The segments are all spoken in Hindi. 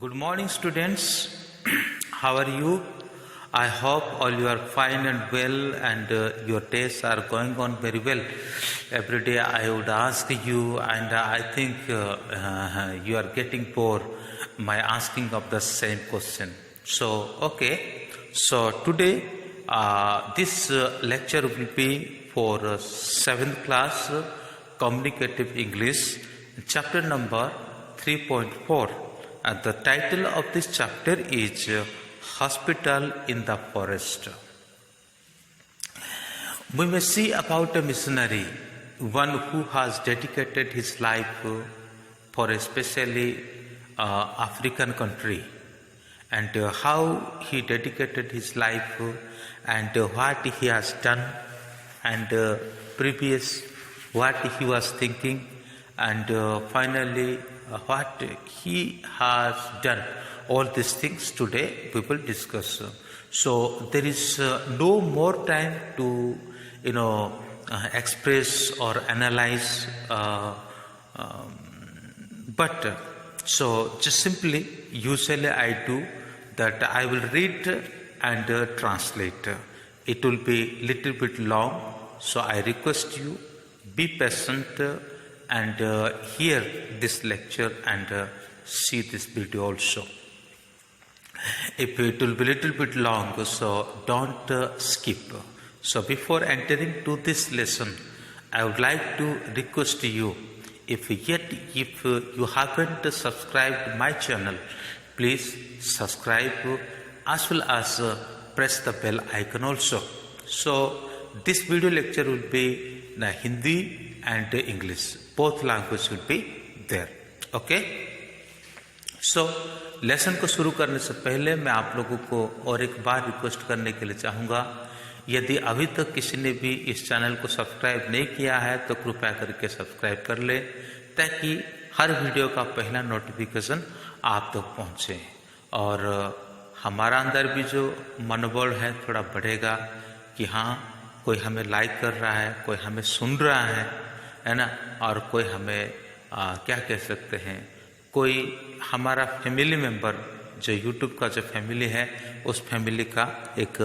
Good morning, students. How are you? I hope all you are fine and well, and your days are going on very well. Every day I would ask you, and I think you are getting bored by asking of the same question. So, okay. So today this lecture will be for 7th class Communicative English, chapter number 3.4. And the title of this chapter is Hospital in the Forest. We may see about a missionary, one who has dedicated his life for a specially African country, and how he dedicated his life and what he has done, and previous what he was thinking, and finally what he has done. All these things today we will discuss. So there is no more time to express or analyze, but so just simply usually I do that. I will read and translate. It will be little bit long, so I request you be patient and hear this lecture and see this video also. If it will be little bit long, so don't skip. So before entering to this lesson, I would like to request you, if you haven't subscribed my channel, please subscribe as well as press the bell icon also. So this video lecture will be in Hindi and English. Both languages will be there. Okay? So lesson को शुरू करने से पहले मैं आप लोगों को और एक बार रिक्वेस्ट करने के लिए चाहूँगा, यदि अभी तक किसी ने भी इस चैनल को सब्सक्राइब नहीं किया है तो कृपया करके सब्सक्राइब कर ले, ताकि हर वीडियो का पहला नोटिफिकेशन आप तक पहुँचे और हमारा अंदर भी जो मनोबल है थोड़ा बढ़ेगा कि हाँ, कोई हमें लाइक कर रहा है, कोई हमें सुन रहा है ना, और कोई हमें क्या कह सकते हैं, कोई हमारा फैमिली मेंबर जो यूट्यूब का जो फैमिली है उस फैमिली का एक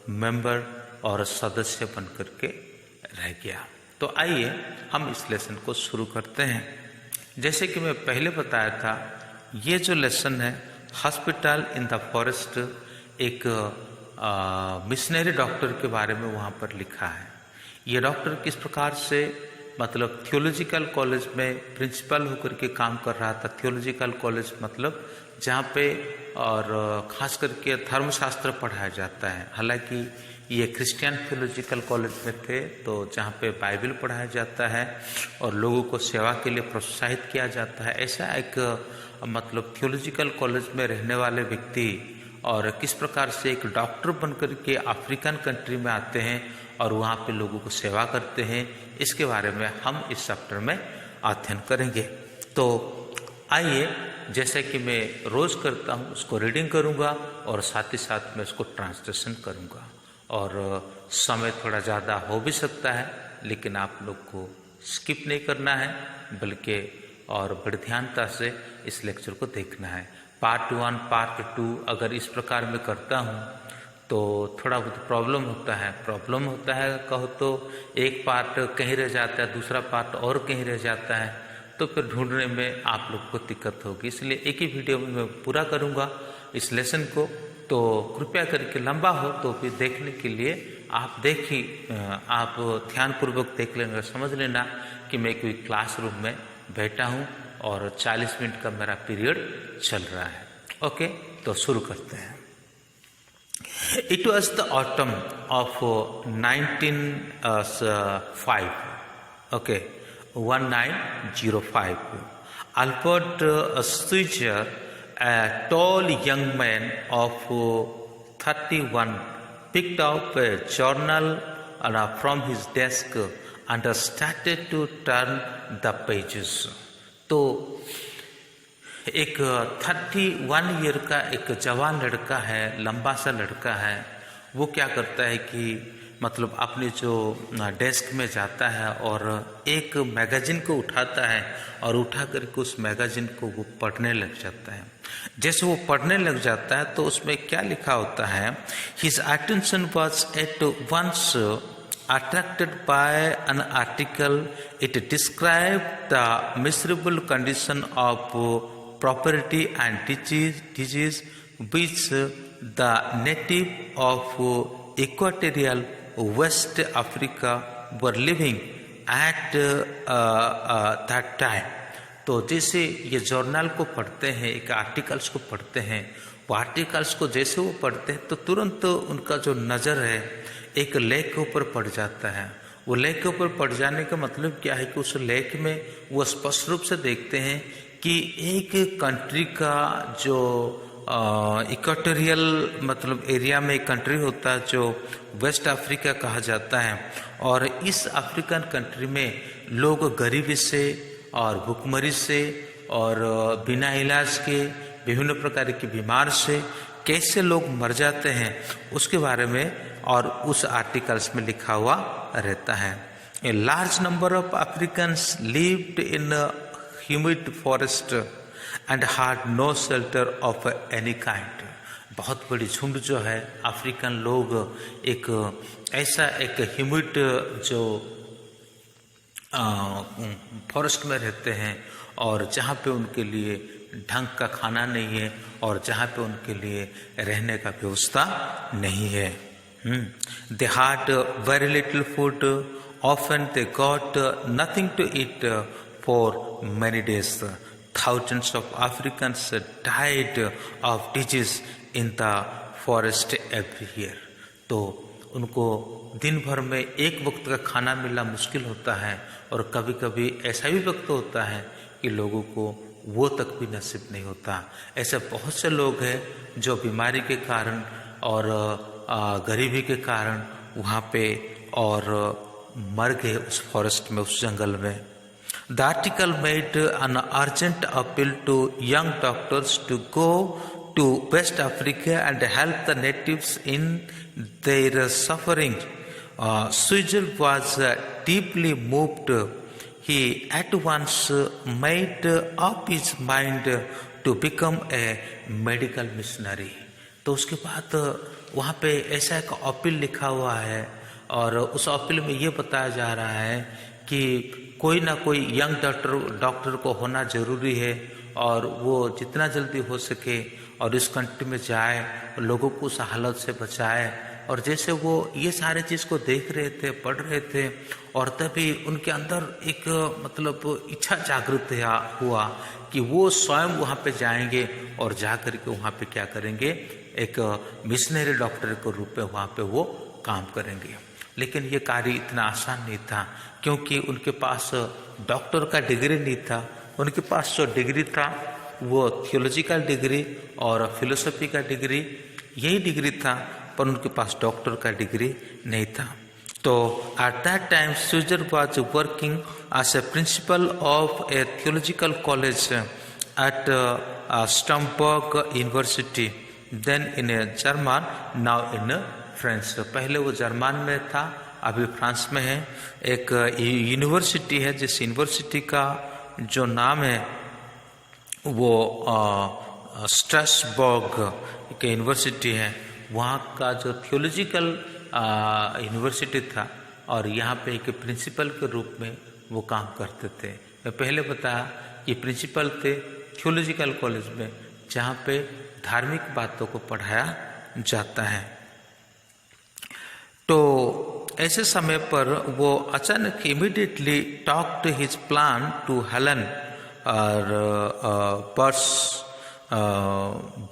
मेंबर और सदस्य बन करके रह गया। तो आइए हम इस लेसन को शुरू करते हैं। जैसे कि मैं पहले बताया था, ये जो लेसन है हॉस्पिटल इन द फॉरेस्ट, एक मिशनरी डॉक्टर के बारे में वहाँ पर लिखा है। ये डॉक्टर किस प्रकार से मतलब थियोलॉजिकल कॉलेज में प्रिंसिपल होकर के काम कर रहा था। थियोलॉजिकल कॉलेज मतलब जहाँ पे और ख़ास करके धर्मशास्त्र पढ़ाया जाता है। हालांकि ये क्रिश्चियन थियोलॉजिकल कॉलेज में थे, तो जहाँ पे बाइबल पढ़ाया जाता है और लोगों को सेवा के लिए प्रोत्साहित किया जाता है। ऐसा एक मतलब थियोलॉजिकल कॉलेज में रहने वाले व्यक्ति और किस प्रकार से एक डॉक्टर बनकर के अफ्रीकन कंट्री में आते हैं और वहाँ पे लोगों को सेवा करते हैं, इसके बारे में हम इस चैप्टर में अध्ययन करेंगे। तो आइए, जैसे कि मैं रोज़ करता हूँ, उसको रीडिंग करूँगा और साथ ही साथ में उसको ट्रांसलेशन करूँगा। और समय थोड़ा ज़्यादा हो भी सकता है, लेकिन आप लोग को स्किप नहीं करना है, बल्कि और बड़ी ध्यानता से इस लेक्चर को देखना है। पार्ट 1 पार्ट 2 अगर इस प्रकार में करता हूँ तो थोड़ा बहुत प्रॉब्लम होता है कहो तो एक पार्ट कहीं रह जाता है, दूसरा पार्ट और कहीं रह जाता है, तो फिर ढूंढने में आप लोग को दिक्कत होगी। इसलिए एक ही वीडियो में मैं पूरा करूँगा इस लेसन को। तो कृपया करके लंबा हो तो फिर देखने के लिए आप आप ध्यानपूर्वक देख लेना, समझ लेना कि मैं कोई क्लासरूम में बैठा हूँ और 40 मिनट का मेरा पीरियड चल रहा है। ओके, तो शुरू करते हैं। It was the autumn of 1905. Okay, 1905. Albert Schweitzer, a tall young man of 31, picked up a journal from his desk and started to turn the pages. तो एक 31 ईयर का एक जवान लड़का है, लंबा सा लड़का है। वो क्या करता है कि मतलब अपने जो डेस्क में जाता है और एक मैगज़ीन को उठाता है और उठा करके उस मैगज़ीन को वो पढ़ने लग जाता है। जैसे वो पढ़ने लग जाता है तो उसमें क्या लिखा होता है, his attention was at once attracted by an article. It described the miserable condition of poverty and disease which the native of equatorial West Africa were living at that time. तो जैसे ये जर्नल को पढ़ते हैं, एक आर्टिकल्स को पढ़ते हैं, वो आर्टिकल्स को जैसे वो पढ़ते हैं तो तुरंत उनका जो नज़र है एक लेख के ऊपर पड़ जाता है। वो लेख के ऊपर पड़ जाने का मतलब क्या है कि उस लेख में वो स्पष्ट रूप से देखते हैं कि एक कंट्री का जो इक्वेटोरियल मतलब एरिया में एक कंट्री होता है जो वेस्ट अफ्रीका कहा जाता है, और इस अफ्रीकन कंट्री में लोग गरीबी से और भुखमरी से और बिना इलाज के विभिन्न प्रकार की बीमार से कैसे लोग मर जाते हैं उसके बारे में और उस आर्टिकल्स में लिखा हुआ रहता है। A large number of Africans lived in humid forest and had no shelter of any kind. बहुत बड़ी झुंड जो है अफ्रीकन लोग एक ऐसा एक ह्यूमिड जो फॉरेस्ट में रहते हैं और जहाँ पे उनके लिए ढंग का खाना नहीं है और जहाँ पे उनके लिए रहने का व्यवस्था नहीं है। They had very little food. Often they got nothing to eat for many days. Thousands of Africans died of disease in the forest every year. तो उनको दिन भर में एक वक्त का खाना मिलना मुश्किल होता है और कभी कभी ऐसा भी वक्त होता है कि लोगों को वो तक भी नसीब नहीं होता। ऐसे बहुत से लोग हैं जो बीमारी के कारण और गरीबी के कारण वहाँ पे और मर गए उस फॉरेस्ट में, उस जंगल में। The article made an urgent appeal to young doctors to go to West Africa and help the natives in their suffering. स्विजल was deeply moved. He at once made up his mind to become a medical missionary. तो उसके बाद वहाँ पे ऐसा एक अपील लिखा हुआ है और उस अपील में ये बताया जा रहा है कि कोई ना कोई यंग डॉक्टर को होना ज़रूरी है और वो जितना जल्दी हो सके और इस कंट्री में जाए, लोगों को उस हालत से बचाए। और जैसे वो ये सारे चीज़ को देख रहे थे, पढ़ रहे थे, और तभी उनके अंदर एक मतलब इच्छा जागृत हुआ कि वो स्वयं वहाँ पे जाएंगे और जा कर के वहाँ पे क्या करेंगे, एक मिशनरी डॉक्टर के रूप में वहाँ पे वो काम करेंगे। लेकिन ये कार्य इतना आसान नहीं था क्योंकि उनके पास डॉक्टर का डिग्री नहीं था। उनके पास जो डिग्री था वो थियोलॉजिकल डिग्री और फिलोसफी का डिग्री, यही डिग्री था, पर उनके पास डॉक्टर का डिग्री नहीं था। तो एट दैट टाइम स्विजर was working as a principal of a theological college at Strasbourg university, then in German, now in France. पहले वो जर्मन में था, अभी फ्रांस में है। एक यूनिवर्सिटी है जिस यूनिवर्सिटी का जो नाम है वो स्ट्रासबर्ग की यूनिवर्सिटी है। वहाँ का जो थियोलॉजिकल यूनिवर्सिटी था और यहाँ पे एक प्रिंसिपल के रूप में वो काम करते थे। मैं पहले बताया कि प्रिंसिपल थे थियोलॉजिकल कॉलेज में जहाँ पे धार्मिक बातों को पढ़ाया जाता है। तो ऐसे समय पर वो अचानक immediately talked his plan to Helen और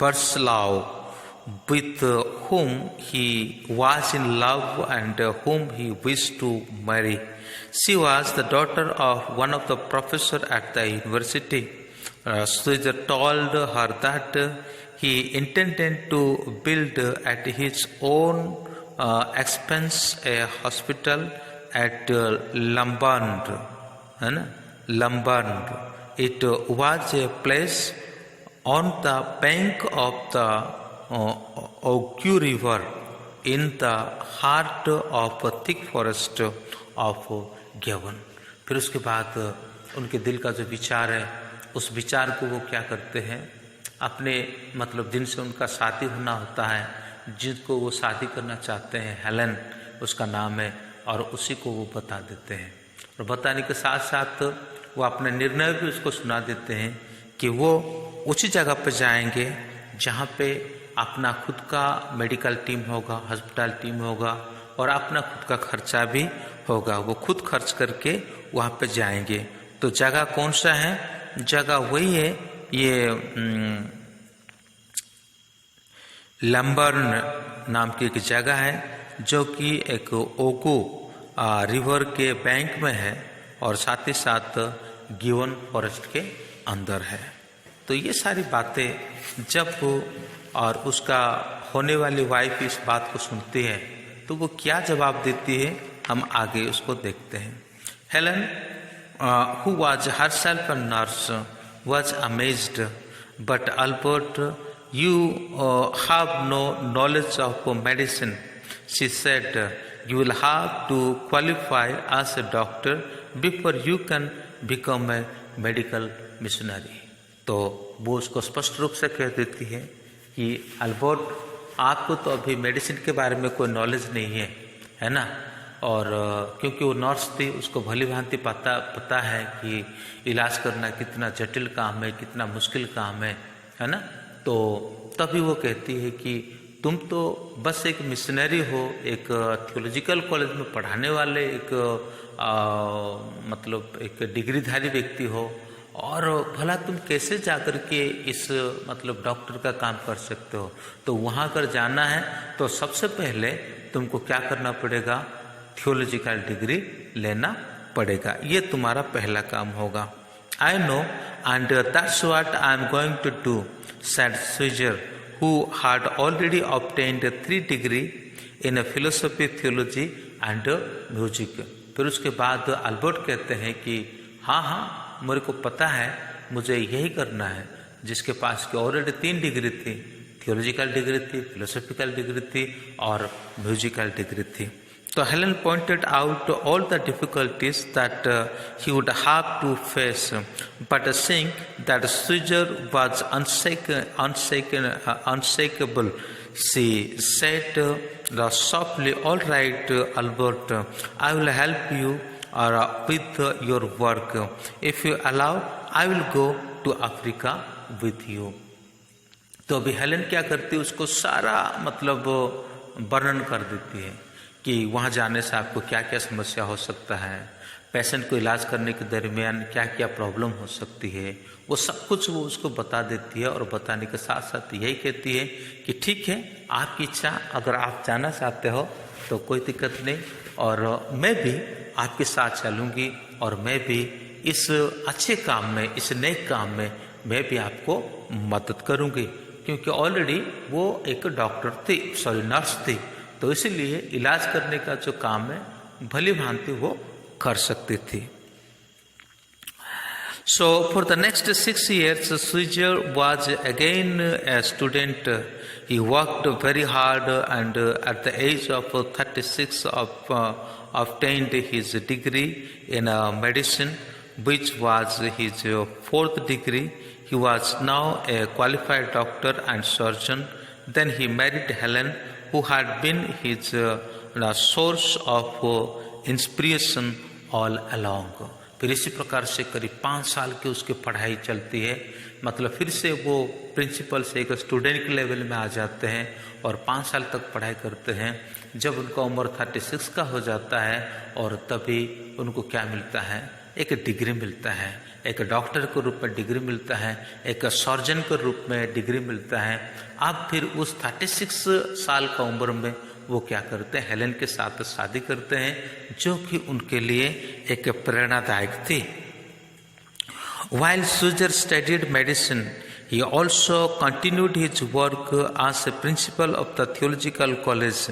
बर्सलाव, with whom he was in love and whom he wished to marry. She was the daughter of one of the professors at the university. Switzer told her that he intended to build at his own expense a hospital at Lombard. Lombard. It was a place on the bank of the Ogu River in the heart of a thick forest of Gyavan. फिर उसके बाद उनके दिल का जो विचार है, उस विचार को वो क्या करते हैं, अपने मतलब जिनसे उनका शादी होना होता है, जिनको वो शादी करना चाहते हैं, हेलन उसका नाम है, और उसी को वो बता देते हैं। और बताने के साथ साथ वो अपने निर्णय भी उसको सुना देते हैं कि वो उसी जगह पर जाएंगे जहाँ पे अपना खुद का मेडिकल टीम होगा, हॉस्पिटल टीम होगा, और अपना खुद का खर्चा भी होगा। वो खुद खर्च करके वहाँ पे जाएंगे। तो जगह कौन सा है? जगह वही है, ये लंबर्न नाम की एक जगह है, जो कि एक ओको रिवर के बैंक में है, और साथ ही साथ गिवन फॉरेस्ट के अंदर है। तो ये सारी बातें जब और उसका होने वाली वाइफ इस बात को सुनती है तो वो क्या जवाब देती है, हम आगे उसको देखते हैं। Helen who was herself a nurse was amazed, but Albert, you have no knowledge of medicine, she said. You will have to qualify as a doctor before you can become a medical missionary. तो वो उसको स्पष्ट रूप से कह देती है कि अल्बर्ट, आपको तो अभी मेडिसिन के बारे में कोई नॉलेज नहीं है ना, और क्योंकि वो नर्स थी, उसको भली भांति पता है कि इलाज करना कितना जटिल काम है, कितना मुश्किल काम है ना। तो तभी वो कहती है कि तुम तो बस एक मिशनरी हो, एक थियोलॉजिकल कॉलेज में पढ़ाने वाले एक मतलब एक डिग्रीधारी व्यक्ति हो, और भला तुम कैसे जाकर के इस मतलब डॉक्टर का काम कर सकते हो। तो वहाँ अगर जाना है तो सबसे पहले तुमको क्या करना पड़ेगा, थियोलॉजिकल डिग्री लेना पड़ेगा, ये तुम्हारा पहला काम होगा। I know and that's what I am going to do, said स्विजर, who had already obtained 3 degree in philosophy, theology and music. फिर उसके बाद अल्बर्ट कहते हैं कि हाँ, मेरे को पता है, मुझे यही करना है। जिसके पास की ऑलरेडी 3 डिग्री थी, थियोलॉजिकल डिग्री थी, फिलोसॉफिकल डिग्री थी और म्यूजिकल डिग्री थी। So Helen pointed out all the difficulties that he would have to face, but seeing that Caesar was unshakable, she said softly, "All right, Albert, I will help you with your work. If you allow, I will go to Africa with you." तो अभी हेलन क्या करती है, उसको सारा मतलब वर्णन कर देती है कि वहाँ जाने से आपको क्या क्या समस्या हो सकता है, पेशेंट को इलाज करने के दरमियान क्या क्या प्रॉब्लम हो सकती है, वो सब कुछ वो उसको बता देती है। और बताने के साथ साथ यही कहती है कि ठीक है, आपकी इच्छा, अगर आप जाना चाहते हो तो कोई दिक्कत नहीं, और मैं भी आपके साथ चलूँगी, और मैं भी इस अच्छे काम में, इस नेक काम में मैं भी आपको मदद करूँगी, क्योंकि ऑलरेडी वो एक डॉक्टर थी, नर्स थी, तो इसीलिए इलाज करने का जो काम है भली भांति वो कर सकती थी। So for the next 6 years, Caesar was again a student. He worked very hard, and at the age of 36 obtained his degree in medicine, which was his 4th degree. He was now a qualified doctor and surgeon. Then he married Helen, who had been his source of inspiration all along. फिर इसी प्रकार से करीब 5 साल की उसकी पढ़ाई चलती है, मतलब फिर से वो प्रिंसिपल से एक स्टूडेंट के लेवल में आ जाते हैं और 5 साल तक पढ़ाई करते हैं। जब उनका उम्र 36 का हो जाता है और तभी उनको क्या मिलता है, एक डिग्री मिलता है, एक डॉक्टर के रूप में डिग्री मिलता है, एक सर्जन के रूप में डिग्री मिलता है। अब फिर उस 36 साल का उम्र में वो क्या करते हैं, हेलेन के साथ शादी करते हैं, जो कि उनके लिए एक प्रेरणादायक थी। While Caesar studied medicine, he also continued his work as a principal of the theological college.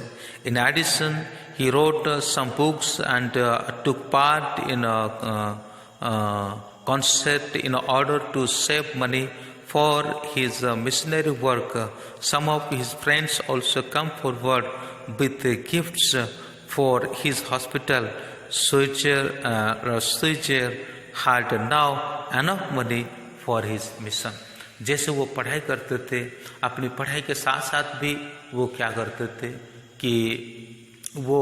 In addition, he wrote some books and took part in a concert in order to save money for his missionary work. Some of his friends also come forward with gifts for his hospital. Suijer had now enough money for his mission. जैसे वो पढ़ाई करते थे, अपनी पढ़ाई के साथ साथ भी वो क्या करते थे कि वो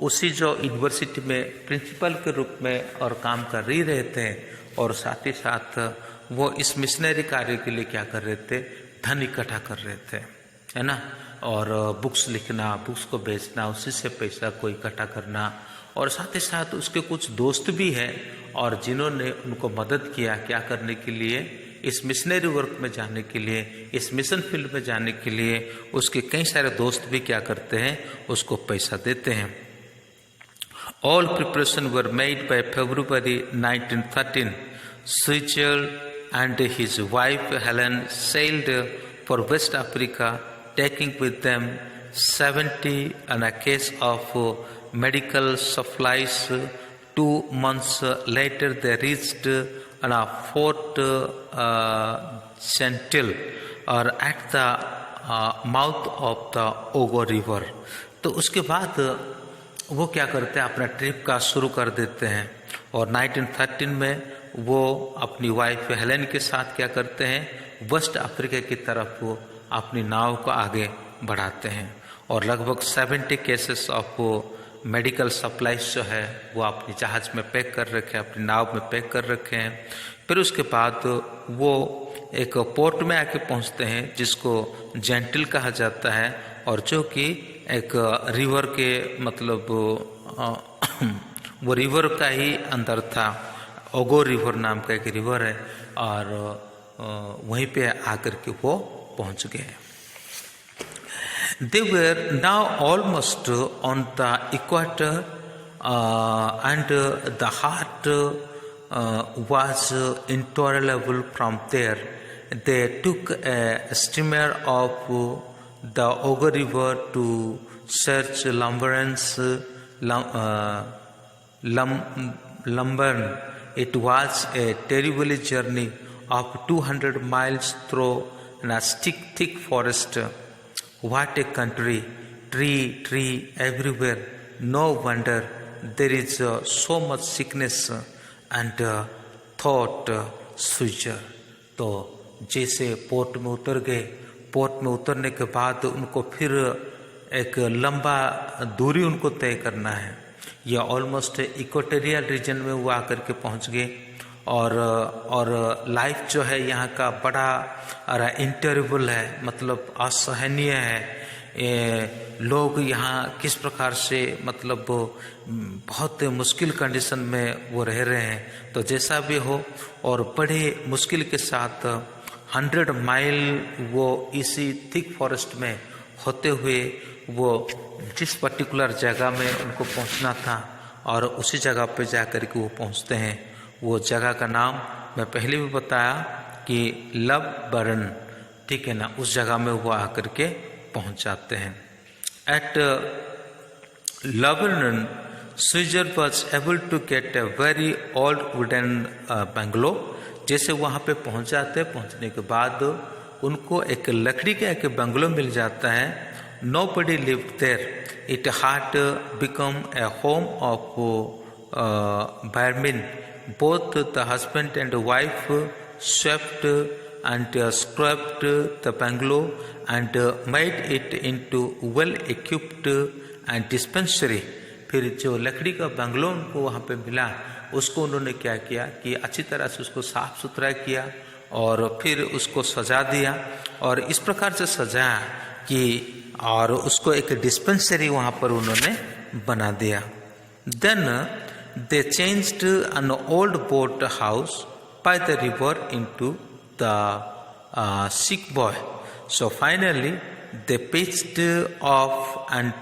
उसी जो यूनिवर्सिटी में प्रिंसिपल के रूप में और काम कर ही रहे थे, और साथ ही साथ वो इस मिशनरी कार्य के लिए क्या कर रहे थे, धन इकट्ठा कर रहे थे, है ना। और बुक्स लिखना, बुक्स को बेचना, उसी से पैसा को इकट्ठा करना, और साथ ही साथ उसके कुछ दोस्त भी हैं और जिन्होंने उनको मदद किया क्या करने के लिए, इस मिशनरी वर्क में जाने के लिए, इस मिशन फील्ड में जाने के लिए उसके कई सारे दोस्त भी क्या करते हैं, उसको पैसा देते हैं। All preparation were made by February 1913. Suijer and his wife Helen sailed for West Africa, taking with them 70 and a case of medical supplies. 2 months later they reached Fort Gentil or at the mouth of the Ogo River. तो उसके बाद वो क्या करते हैं, अपना ट्रिप का शुरू कर देते हैं, और 1913 में वो अपनी वाइफ हेलेन के साथ क्या करते हैं, वेस्ट अफ्रीका की तरफ वो अपनी नाव को आगे बढ़ाते हैं, और लगभग 70 केसेस ऑफ मेडिकल सप्लाईज जो है वो अपनी जहाज़ में पैक कर रखे हैं, अपनी नाव में पैक कर रखे हैं। फिर उसके बाद वो एक पोर्ट में आके पहुंचते हैं जिसको जेंटिल कहा जाता है, और जो कि एक रिवर के मतलब वो रिवर का ही अंदर था, ओगो रिवर नाम का एक रिवर है, और वहीं पे आकर के वो पहुंच गए। They were now almost on the equator, and the heart was intolerable from there. They took a steamer of the Ogo River to search Lumbern. It was a terrible journey of 200 miles through a thick forest. What a country! Tree everywhere. No wonder there is so much sickness and thought Suijer. तो जैसे पोर्ट में उतर गए, पोर्ट में उतरने के बाद उनको फिर एक लंबा दूरी उनको तय करना है। यह ऑलमोस्ट इक्वेटोरियल रीजन में वो आकर के पहुंच गए, और लाइफ जो है यहाँ का बड़ा इंटरबल है, मतलब असहनीय है। लोग यहाँ किस प्रकार से मतलब बहुत मुश्किल कंडीशन में वो रह रहे हैं। तो जैसा भी हो, और बड़े मुश्किल के साथ 100 माइल वो इसी थिक फॉरेस्ट में होते हुए वो जिस पर्टिकुलर जगह में उनको पहुंचना था, और उसी जगह पे जाकर के वो पहुंचते हैं। वो जगह का नाम मैं पहले भी बताया कि लंबर्न, ठीक है ना, उस जगह में वो आकर के पहुंच जाते हैं। At Lambarene Suijer was able to get a very old wooden bungalow. जैसे वहाँ पे पहुँच जाते, पहुँचने के बाद उनको एक लकड़ी का एक बंगलो मिल जाता है। Nobody lived there. It had become a home of vermin. Both the husband and wife swept and scrubbed the bungalow and made it into well-equipped and dispensary. फिर जो लकड़ी का बंगलो उनको वहाँ पे मिला, उसको उन्होंने क्या किया कि अच्छी तरह से उसको साफ सुथरा किया और फिर उसको सजा दिया, और इस प्रकार से सजाया कि और उसको एक डिस्पेंसरी वहाँ पर उन्होंने बना दिया। Then they changed an old boat house by the river into the sick boy. So finally they pitched off and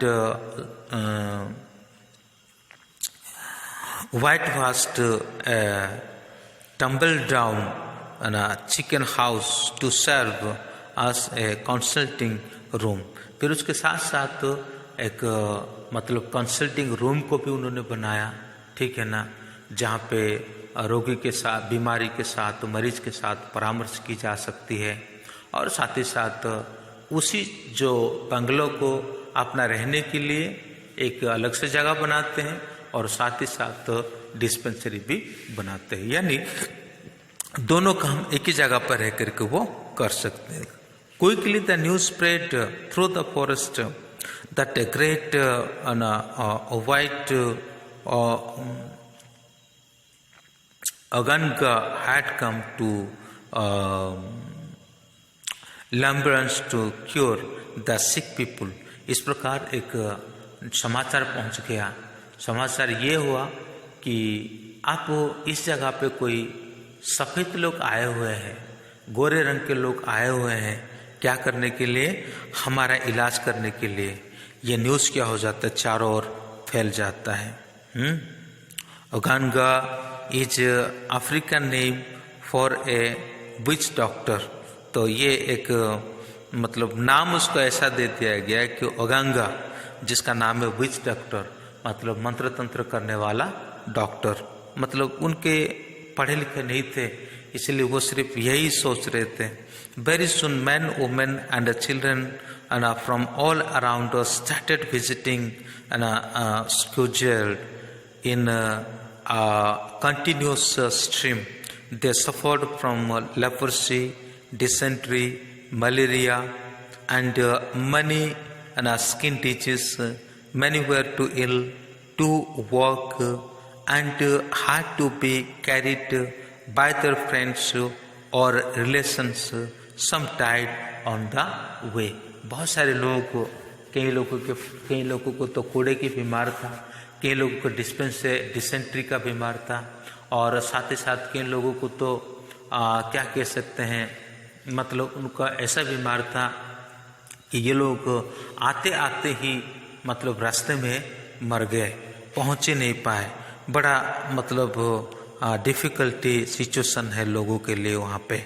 whitewashed a tumble down and a chicken house to serve as a consulting room. फिर उसके साथ साथ एक मतलब कंसल्टिंग रूम को भी उन्होंने बनाया, ठीक है ना, जहाँ पे रोगी के साथ, बीमारी के साथ, मरीज के साथ परामर्श की जा सकती है। और साथ ही साथ उसी जो बंगलों को अपना रहने के लिए एक अलग से जगह बनाते हैं और साथ ही साथ डिस्पेंसरी भी बनाते हैं, यानी दोनों काम एक ही जगह पर रह करके वो कर सकते हैं। Quickly the news spread through the forest that a great white Aganga had come to Lamberans to cure the sick people। इस प्रकार एक समाचार पहुंच गया। समाचार ये हुआ कि आप इस जगह पे कोई सफ़ेद लोग आए हुए हैं, गोरे रंग के लोग आए हुए हैं, क्या करने के लिए? हमारा इलाज करने के लिए। ये न्यूज़ क्या हो जाता है, चारों ओर फैल जाता है। Oganga is African name for a witch doctor. तो ये एक मतलब नाम उसको ऐसा दे दिया गया कि ओगांगा, जिसका नाम है विच डॉक्टर, मतलब मंत्र तंत्र करने वाला डॉक्टर। मतलब उनके पढ़े लिखे नहीं थे, इसलिए वो सिर्फ यही सोच रहे थे। Very soon men, women and children and from all around us started visiting and scheduled in a continuous stream. They suffered from leprosy, dysentery, malaria and many skin diseases. Many were too ill to walk and had to be carried by their friends or relations. Some died on the way। बहुत सारे लोगों को, कई लोगों को तो कोड़े की बीमार था, कई लोगों को डिसेंट्री का बीमार था, और साथ ही साथ कई लोगों को तो क्या कह सकते हैं, मतलब उनका ऐसा बीमार था कि ये लोग आते आते ही मतलब रास्ते में मर गए, पहुँच ही नहीं पाए। बड़ा मतलब डिफ़िकल्टी सिचुएशन है लोगों के लिए वहाँ पे।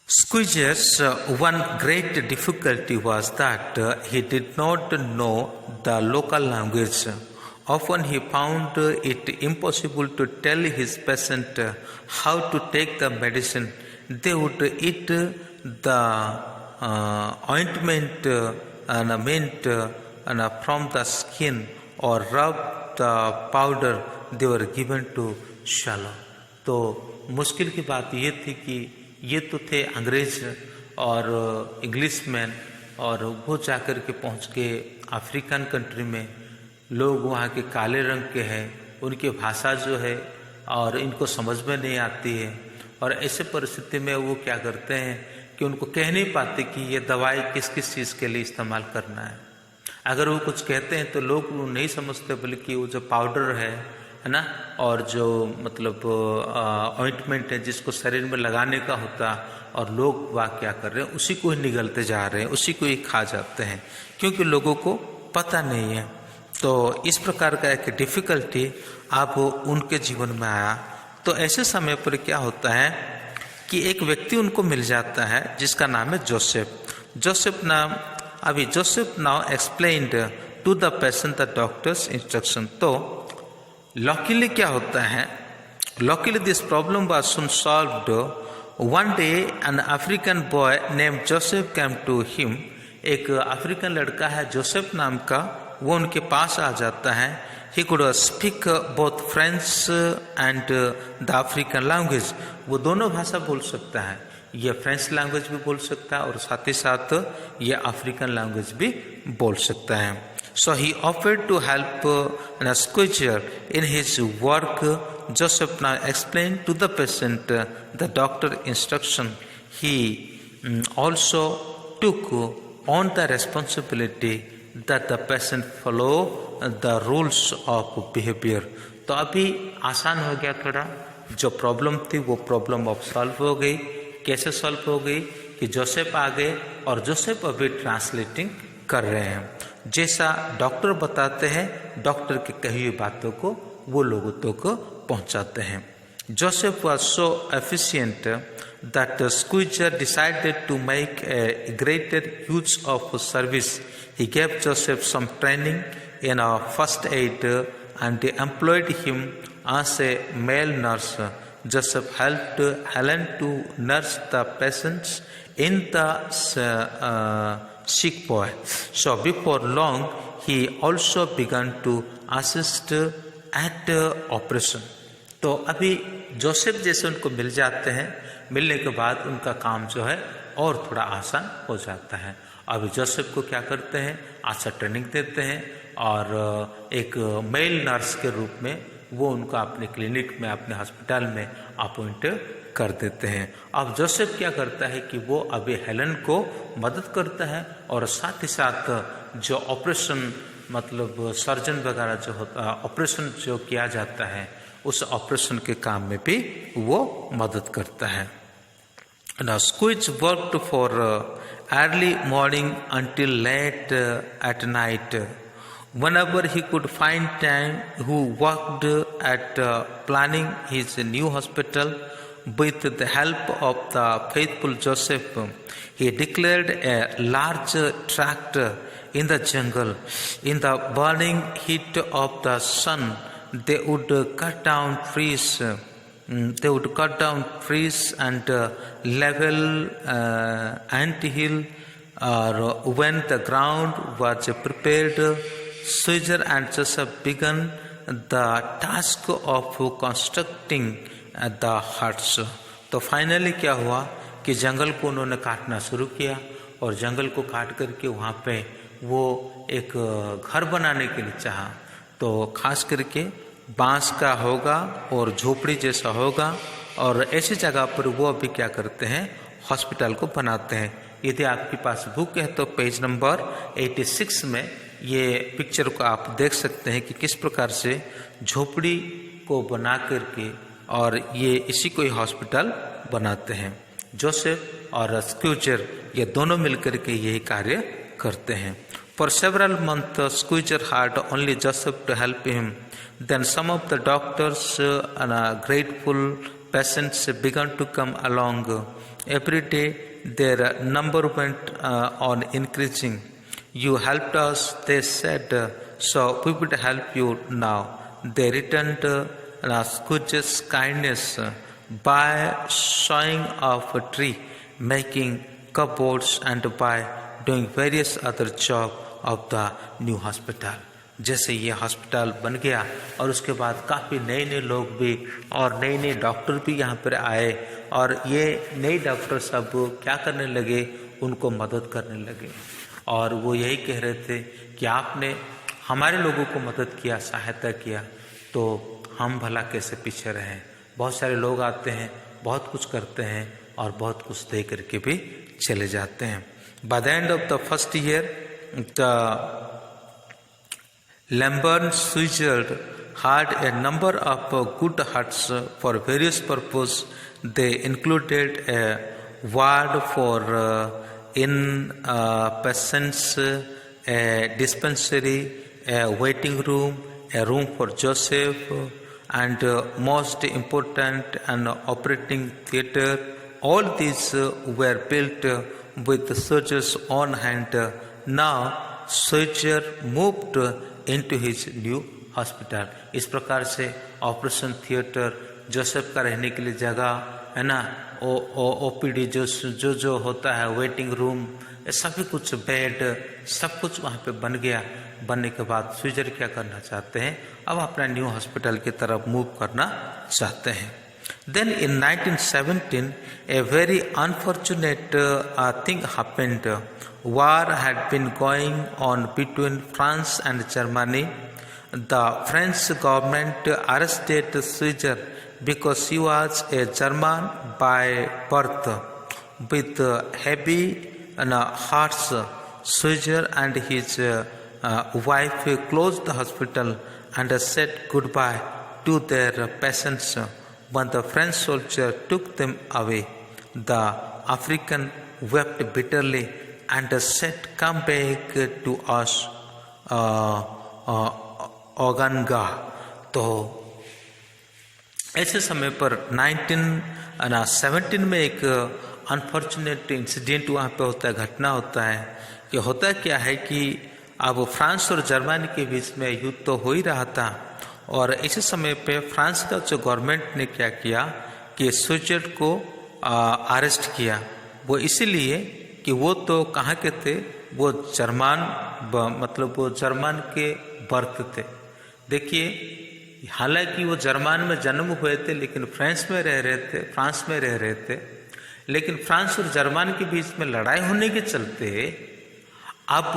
Squeezer's one great difficulty was that he did not know the local language. Often he found it impossible to tell his patient how to take the medicine. They would eat the ointment and mint from the skin or rub the powder they were given to swallow। तो मुश्किल की बात ये थी कि ये तो थे अंग्रेज और इंग्लिशमैन, और वो जाकर के पहुँच के अफ्रीकन कंट्री में लोग वहाँ के काले रंग के हैं, उनकी भाषा जो है और इनको समझ में नहीं आती है, और ऐसे परिस्थिति में वो क्या करते हैं कि उनको कह नहीं पाते कि ये दवाई किस किस चीज़ के लिए इस्तेमाल करना है। अगर वो कुछ कहते हैं तो लोग वो नहीं समझते, बल्कि वो जो पाउडर है ना, और जो मतलब ऑइंटमेंट है जिसको शरीर में लगाने का होता, और लोग वह क्या कर रहे हैं, उसी को ही निगलते जा रहे हैं, उसी को ही खा जाते हैं, क्योंकि लोगों को पता नहीं है। तो इस प्रकार का एक डिफ़िकल्टी अब उनके जीवन में आया। तो ऐसे समय पर क्या होता है कि एक व्यक्ति उनको मिल जाता है जिसका नाम है जोसेफ नाम। अभी Joseph now explained to the patient the doctor's instruction. तो लकीली क्या होता है, luckily this problem was soon solved. One day an African boy name Joseph came to him. एक अफ्रीकन लड़का है जोसेफ नाम का, वो उनके पास आ जाता है। He could speak both French and the African language. वो दोनों भाषा बोल सकता है, ये फ्रेंच लैंग्वेज भी बोल सकता है और साथ ही साथ ये अफ्रीकन लैंग्वेज भी बोल सकता है। So he offered to help Squeezer in his work. Joseph now explained to the patient the doctor instruction. He also took on the responsibility that the patient follow the rules of behavior। तो अभी आसान हो गया थोड़ा, जो प्रॉब्लम थी वो प्रॉब्लम अब सॉल्व हो गई। कैसे सॉल्व हो गई कि जोसेफ आ गए और जोसेफ अभी ट्रांसलेटिंग कर रहे हैं। जैसा डॉक्टर बताते हैं, डॉक्टर की कही हुई बातों को वो लोगों तक पहुंचाते हैं। Joseph was so efficient that Squeezer decided to make a greater use of service. He gave Joseph some training in first aid and employed him as a male nurse. Joseph helped Helen to nurse the patients in the sick boy. So before long, he also began to assist at operation. तो अभी जोसेफ जैसे उनको मिल जाते हैं, मिलने के बाद उनका काम जो है और थोड़ा आसान हो जाता है। अभी जोसेफ को क्या करते हैं, अच्छा ट्रेनिंग देते हैं और एक मेल नर्स के रूप में वो उनका अपने क्लिनिक में, अपने हॉस्पिटल में अपॉइंट कर देते हैं। अब जोसेफ क्या करता है कि वो अभी हेलन को मदद करता है और साथ ही साथ जो ऑपरेशन मतलब सर्जन वगैरह जो होता ऑपरेशन जो किया जाता है उस ऑपरेशन के काम में भी वो मदद करता है। Now Squidge worked for early morning until late at night. Whenever he could find time, he worked at planning his new hospital. With the help of the faithful Joseph, he declared a large tract in the jungle. In the burning heat of the sun, they would cut down trees. They would cut down trees and level anthill. When the ground was prepared, Squidge and Joseph began the task of constructing the huts. तो फाइनली क्या हुआ कि जंगल को उन्होंने काटना शुरू किया और जंगल को काट करके वहाँ पे वो एक घर बनाने के लिए चाहा। तो खास करके बांस का होगा और झोपड़ी जैसा होगा और ऐसी जगह पर वो अभी क्या करते हैं, हॉस्पिटल को बनाते हैं। यदि आपके पास बुक है तो पेज नंबर 86 में ये पिक्चर को आप देख सकते हैं कि किस प्रकार से झोपड़ी को बना करके और ये इसी को ही हॉस्पिटल बनाते हैं। जोसेफ और स्क्विजर ये दोनों मिलकर के यही कार्य करते हैं। For several months, Squidge had only Joseph to help him. Then some of the doctors and grateful patients began to come along. Every day their number went on increasing. You helped us, they said, so we would help you now. They returned Squidge's kindness by sawing off a tree, making cupboards and by doing various other jobs of the new hospital. जैसे ये हॉस्पिटल बन गया और उसके बाद काफ़ी नए लोग भी और नए डॉक्टर भी यहाँ पर आए और ये नए डॉक्टर सब क्या करने लगे, उनको मदद करने लगे और वो यही कह रहे थे कि आपने हमारे लोगों को मदद किया, सहायता किया, तो हम भला कैसे पीछे रहें। बहुत सारे लोग आते हैं, बहुत कुछ करते हैं और बहुत कुछ दे करके भी चले जाते हैं। By the end of the first year, the Lamberton Squidge had a number of good huts for various purposes. They included a ward for patients, a dispensary, a waiting room, a room for Joseph, and most important, an operating theatre. All these were built with Squidge's own hand. Now Squidge moved into his new hospital. इस प्रकार से ऑपरेशन थिएटर, जोसेफ का रहने के लिए जगह है ना, ओपीडी जो होता है, वेटिंग रूम, ये सभी कुछ, बेड, सब कुछ वहाँ पे बन गया। बनने के बाद स्क्विज क्या करना चाहते हैं, अब अपना न्यू हॉस्पिटल की तरफ मूव करना चाहते हैं। Then in 1917, a very unfortunate thing happened. War had been going on between France and Germany. The French government arrested Squidge because he was a German by birth. With heavy hearts, Squidge and his wife closed the hospital and said goodbye to their patients. When the French soldier took them away, the African wept bitterly and said, "Come back to us, Oganga." तो ऐसे समय पर 1917 में एक अनफॉर्चुनेट इंसिडेंट वहाँ पे होता है, घटना होता है कि होता क्या है कि अब फ्रांस और जर्मनी के बीच में युद्ध तो हो ही रहा था और इसी समय पे फ्रांस का जो गवर्नमेंट ने क्या किया कि स्विट्जरलैंड को अरेस्ट किया। वो इसीलिए कि वो तो कहाँ के थे, वो जर्मन मतलब वो जर्मन के बर्थ थे। देखिए, हालांकि वो जर्मन में जन्म हुए थे लेकिन फ्रांस में रह रहे थे, लेकिन फ्रांस और जर्मन के बीच में लड़ाई होने के चलते अब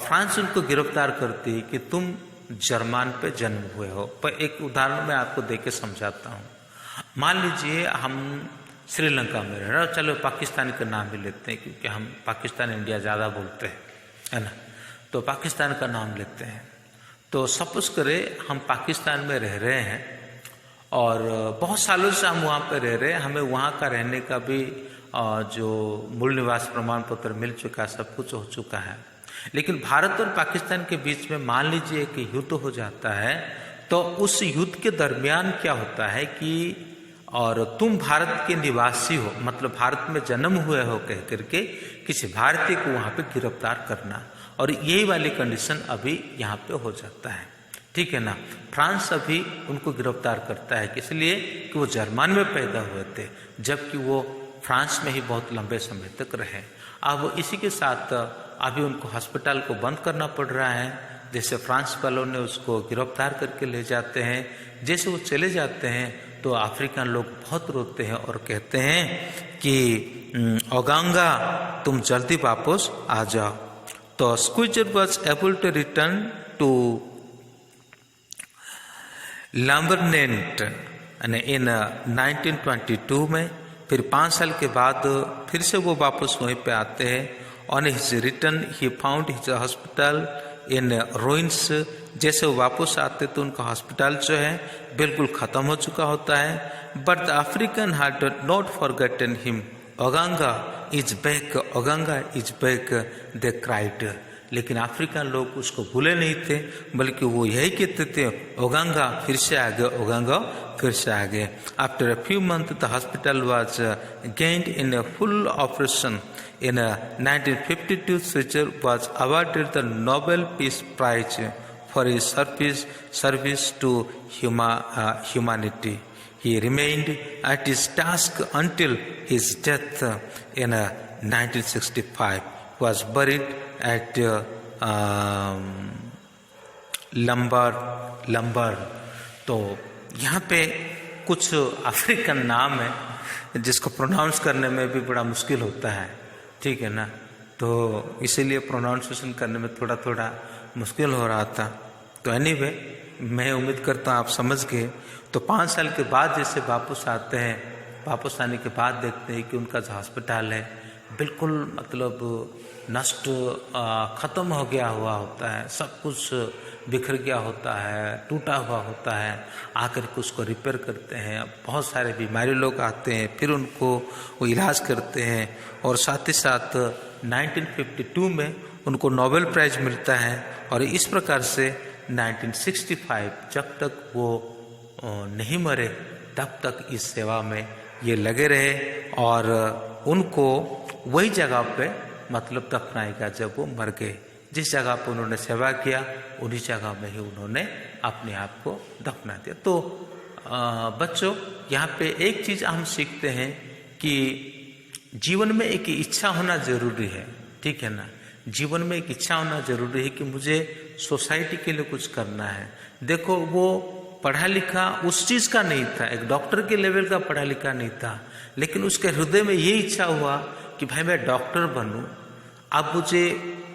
फ्रांस उनको गिरफ्तार करती है कि तुम जर्मन पे जन्म हुए हो। पर एक उदाहरण मैं आपको देके समझाता हूँ। मान लीजिए हम श्रीलंका में रह रहे हैं, चलो पाकिस्तान का नाम भी लेते हैं क्योंकि हम पाकिस्तान इंडिया ज़्यादा बोलते हैं, है ना, तो पाकिस्तान का नाम लेते हैं। तो सपोज करें हम पाकिस्तान में रह रहे हैं और बहुत सालों से हम वहाँ पर रह रहे हैं, हमें वहाँ का रहने का भी जो मूल निवास प्रमाण पत्र मिल चुका है, सब कुछ हो चुका है। लेकिन भारत और पाकिस्तान के बीच में मान लीजिए कि युद्ध हो जाता है, तो उस युद्ध के दरमियान क्या होता है कि और तुम भारत के निवासी हो, मतलब भारत में जन्म हुए हो कह करके किसी भारतीय को वहाँ पे गिरफ्तार करना, और यही वाली कंडीशन अभी यहाँ पे हो जाता है, ठीक है ना। फ्रांस अभी उनको गिरफ्तार करता है इसलिए कि वो जर्मन में पैदा हुए थे, जबकि वो फ्रांस में ही बहुत लंबे समय तक रहे। अब इसी के साथ अभी उनको हॉस्पिटल को बंद करना पड़ रहा है। जैसे फ्रांस वालों ने उसको गिरफ्तार करके ले जाते हैं, जैसे वो चले जाते हैं तो अफ्रीकन लोग बहुत रोते हैं और कहते हैं कि ओगांगा तुम जल्दी वापस आ जाओ। तो Schweitzer was able to return to Lambarene in 1922 में। फिर 5 साल के बाद फिर से वो वापस वहीं पे आते हैं। On his return he found his hospital in ruins. जैसे वो वापस आते तो उनका हॉस्पिटल जो है बिल्कुल ख़त्म हो चुका होता है। But the African had not forgotten him, Oganga is back, Oganga is back, they cried. लेकिन अफ्रीकन लोग उसको भूले नहीं थे, बल्कि वो यही कहते थे ओगांगा फिर से आ गए, ओगांगा फिर से आ गए। After a few month the hospital was gained in a full operation. In 1952, Switzer was awarded the Nobel Peace Prize for his service to humanity. He remained at his task until his death in 1965. He was buried at lumbar. तो यहाँ पे कुछ अफ्रीकन नाम है जिसको प्रोनाउंस करने में भी बड़ा मुश्किल होता है, ठीक है ना। तो इसीलिए प्रोनाउंसिएशन करने में थोड़ा मुश्किल हो रहा था। तो एनीवे, मैं उम्मीद करता हूँ आप समझ गए। तो 5 साल के बाद जैसे वापस आते हैं, वापस आने के बाद देखते हैं कि उनका जो हॉस्पिटल है बिल्कुल मतलब नष्ट ख़त्म हो गया हुआ होता है, सब कुछ बिखर गया होता है, टूटा हुआ होता है। आकर के उसको रिपेयर करते हैं, बहुत सारे बीमारी लोग आते हैं, फिर उनको वो इलाज करते हैं। और साथ ही साथ 1952 में उनको नोबेल प्राइज़ मिलता है। और इस प्रकार से 1965 जब तक वो नहीं मरे तब तक इस सेवा में ये लगे रहे, और उनको वही जगह पे मतलब दफनाएगा जब वो मर गए। जिस जगह पर उन्होंने सेवा किया उन्हीं जगह में ही उन्होंने अपने आप को दफना दिया। तो बच्चों, यहाँ पे एक चीज़ हम सीखते हैं कि जीवन में एक इच्छा होना जरूरी है, ठीक है ना। जीवन में एक इच्छा होना जरूरी है कि मुझे सोसाइटी के लिए कुछ करना है। देखो, वो पढ़ा लिखा उस चीज़ का नहीं था, एक डॉक्टर के लेवल का पढ़ा लिखा नहीं था, लेकिन उसके हृदय में ये इच्छा हुआ कि भाई मैं डॉक्टर बनूं। अब मुझे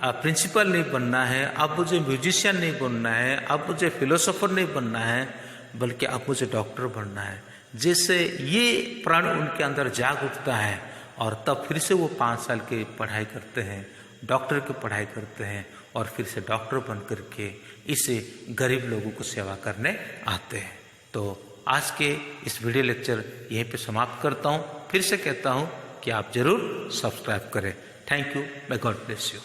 प्रिंसिपल नहीं बनना है, अब मुझे म्यूजिशियन नहीं बनना है, अब मुझे फिलोसोफर नहीं बनना है, बल्कि अब मुझे डॉक्टर बनना है। जैसे ये प्राण उनके अंदर जाग उठता है और तब फिर से वो 5 साल की पढ़ाई करते हैं, डॉक्टर की पढ़ाई करते हैं, और फिर से डॉक्टर बन करके इसे गरीब लोगों को सेवा करने आते हैं। तो आज के इस वीडियो लेक्चर यहीं पे समाप्त करता हूँ। फिर से कहता हूँ कि आप जरूर सब्सक्राइब करें। Thank you, may God bless you।